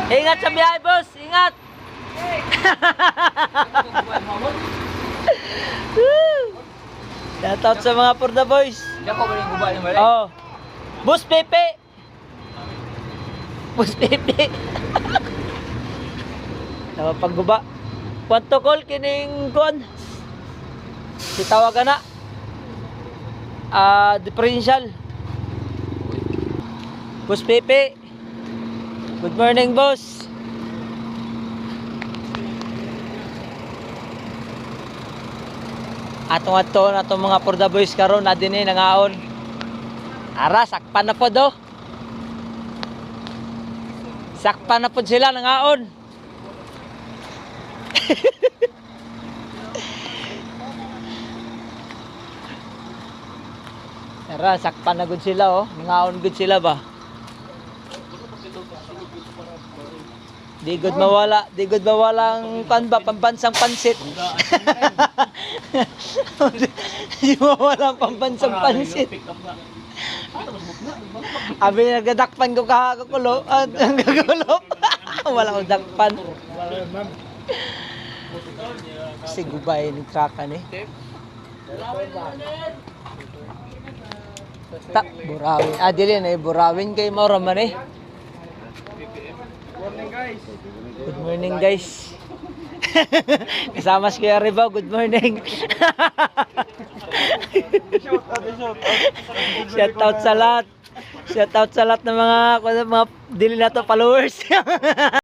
Ingat sa biyahe, boss. Ingat. Shout out sa mga for the boys. Hindi ako maling guba yung malay. Oh. Boss Pepe. Boss Pepe. Pagguba. Kwanto call kining kon. Sitawagan na. Differential. Boss Pepe. Good morning, boss. Atong mga for the boys karon na din nangaon. Ara sakpan na pod do. Sakpan na pod sila nangaon. Ara sakpan na gud sila oh. Nangaon gud sila ba? Di gud mawala ang pambansang pansit. Di mawala ang pambansang pansit. Abi nagdakpan ko kakulo at gagulo. Wala ko dakpan. Kasi gubay ni traka ni. Tak burawin. Dili na burawin kay mao man eh. Good morning guys. Kasama si Kuya Riva, good morning. Shout out sa lahat. Shout out sa lahat ng mga dili na to followers.